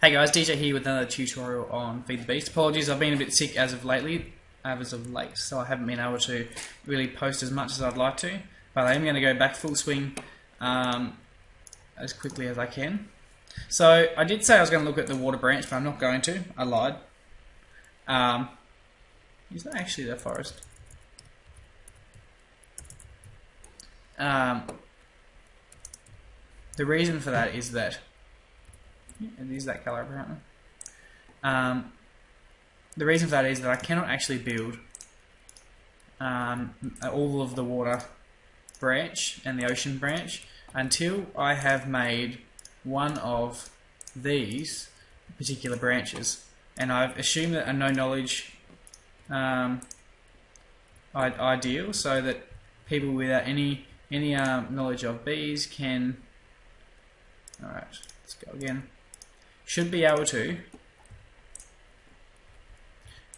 Hey guys, DJ here with another tutorial on Feed the Beast. Apologies, I've been a bit sick as of late, so I haven't been able to really post as much as I'd like to. But I am going to go back full swing as quickly as I can. So I did say I was going to look at the water branch, but I'm not going to. I lied. Is that actually the forest? The reason for that is that it is that colour apparently. The reason for that is that I cannot actually build all of the water branch and the ocean branch until I have made one of these particular branches, and I've assumed that a no knowledge ideal, so that people without any knowledge of bees can. All right, let's go again. Should be able to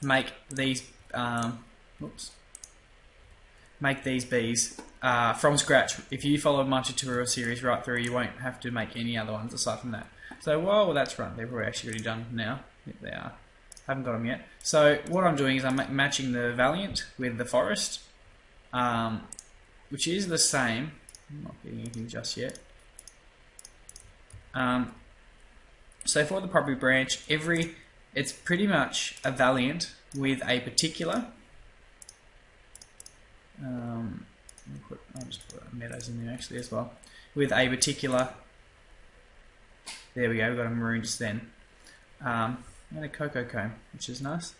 make these make these bees from scratch. If you follow my tutorial series right through, you won't have to make any other ones aside from that. So well, that's right. They've actually already done now. Yep, they are. Haven't got them yet. So what I'm doing is I'm matching the Valiant with the Forest, which is the same. I'm not getting anything just yet. So for the primary branch, it's pretty much a Valiant with a particular. I'll just put meadows in there actually as well. With a particular. There we go. We've got a maroon just then, and a cocoa comb, which is nice.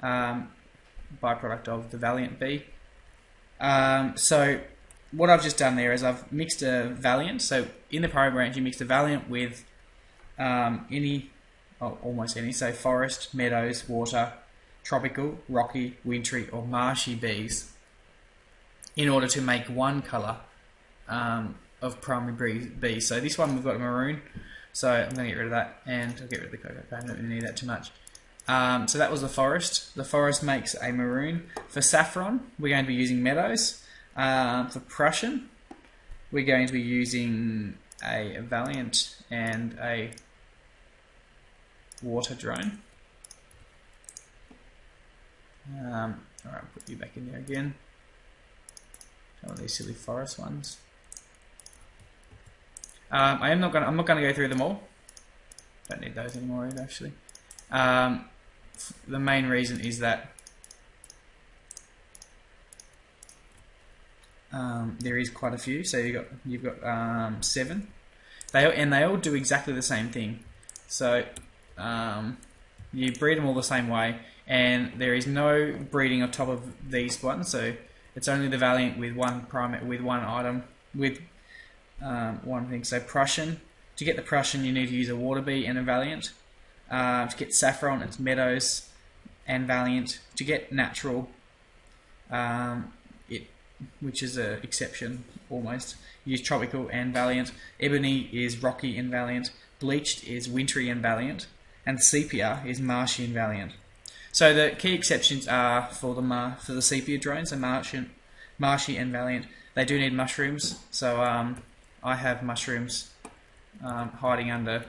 Byproduct of the Valiant bee. So what I've just done there is I've mixed a Valiant. So in the primary branch, you mix a Valiant with almost any, so forest, meadows, water, tropical, rocky, wintry, or marshy bees, in order to make one colour of primary bees. So this one we've got a maroon, so I'm going to get rid of that, and I'll get rid of the cocoa comb. I don't really need that too much. So that was the forest. The forest makes a maroon. For saffron, we're going to be using meadows. For Prussian, we're going to be using a Valiant and a water drone. Alright, put you back in there again. Some of these silly forest ones. I'm not gonna go through them all. Don't need those anymore either, actually. The main reason is that there is quite a few. So you've got 7. They all do exactly the same thing. So you breed them all the same way, and there is no breeding on top of these ones. So it's only the Valiant with one item with one thing. So Prussian. To get the Prussian, you need to use a water bee and a Valiant. To get saffron, it's meadows and Valiant. To get natural, which is an exception almost, use tropical and Valiant. Ebony is rocky and Valiant. Bleached is wintry and Valiant. And sepia is marshy and Valiant. So the key exceptions are for the sepia drones, so marshy and Valiant. They do need mushrooms, so I have mushrooms hiding under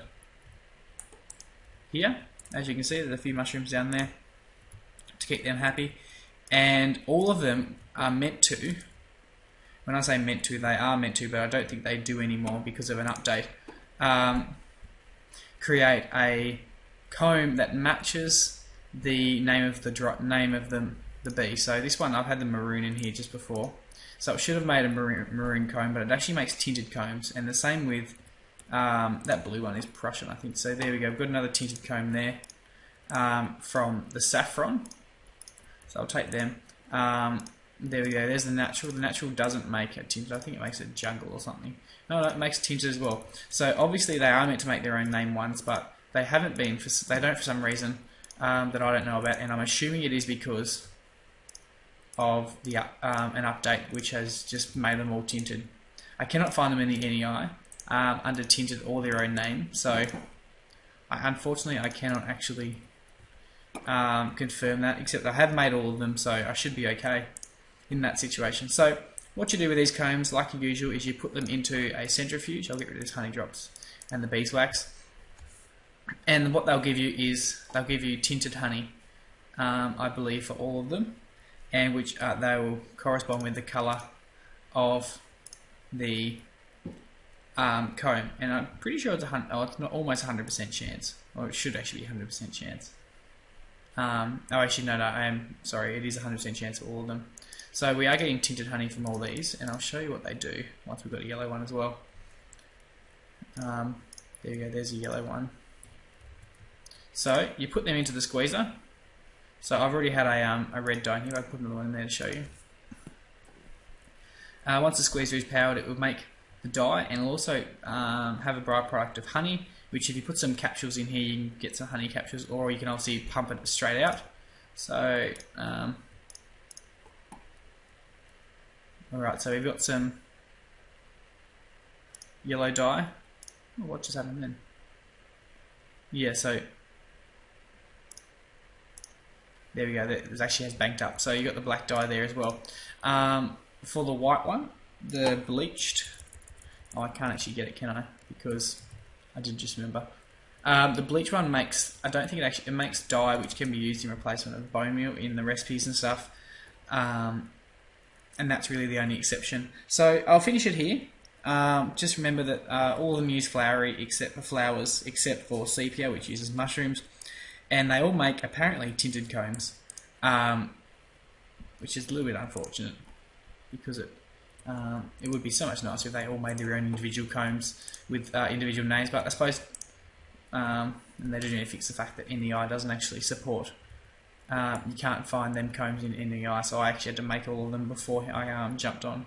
here. As you can see, there's a few mushrooms down there to keep them happy, and all of them are meant to. When I say meant to, they are meant to, but I don't think they do anymore because of an update. Create a comb that matches the name of the bee. So this one, I've had the maroon in here just before, so it should have made a maroon comb, but it actually makes tinted combs. And the same with that blue one is Prussian, I think. So there we go. We've got another tinted comb there from the saffron. So I'll take them. There we go. There's the natural. The natural doesn't make it tinted. I think it makes it jungle or something. No, it makes it tinted as well. So obviously they are meant to make their own name ones, but they haven't been. They don't for some reason that I don't know about, and I'm assuming it is because of the an update which has just made them all tinted. I cannot find them in the NEI under tinted or their own name, so unfortunately I cannot actually confirm that, except I have made all of them, so I should be okay in that situation. So what you do with these combs, like usual, is you put them into a centrifuge. I'll get rid of these honey drops and the beeswax. And what they'll give you is they'll give you tinted honey, I believe, for all of them, and which they will correspond with the colour of the comb. And I'm pretty sure it's it's not almost 100% chance, or it should actually be 100% chance. Oh, actually, no, I am sorry. It is 100% chance for all of them. So we are getting tinted honey from all these, and I'll show you what they do once we've got a yellow one as well. There you go. There's a yellow one. So you put them into the squeezer. So I've already had a red dye here. I'll put another one in there to show you. Once the squeezer is powered, it will make the dye, and it'll also have a byproduct of honey, which if you put some capsules in here, you can get some honey capsules, or you can obviously pump it straight out. So, alright, so we've got some yellow dye. Oh, what just happened then? Yeah, so there we go. It actually has banked up. So you got the black dye there as well. For the white one, the bleached. Oh, I can't actually get it, can I? Because I did just remember. The bleach one makes. I don't think it makes dye which can be used in replacement of bone meal in the recipes and stuff. And that's really the only exception. So I'll finish it here. Just remember that all of them use floury except for flowers, except for sepia, which uses mushrooms, and they all make apparently tinted combs, which is a little bit unfortunate because it would be so much nicer if they all made their own individual combs with individual names. But I suppose, and they do need to fix the fact that NEI doesn't actually support. You can't find them combs in NEI, so I actually had to make all of them before I jumped on.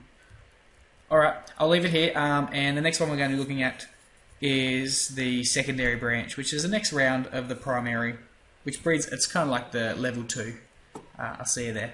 Alright, I'll leave it here, and the next one we're going to be looking at is the secondary branch, which is the next round of the primary, which breeds, it's kind of like the level 2. I'll see you there.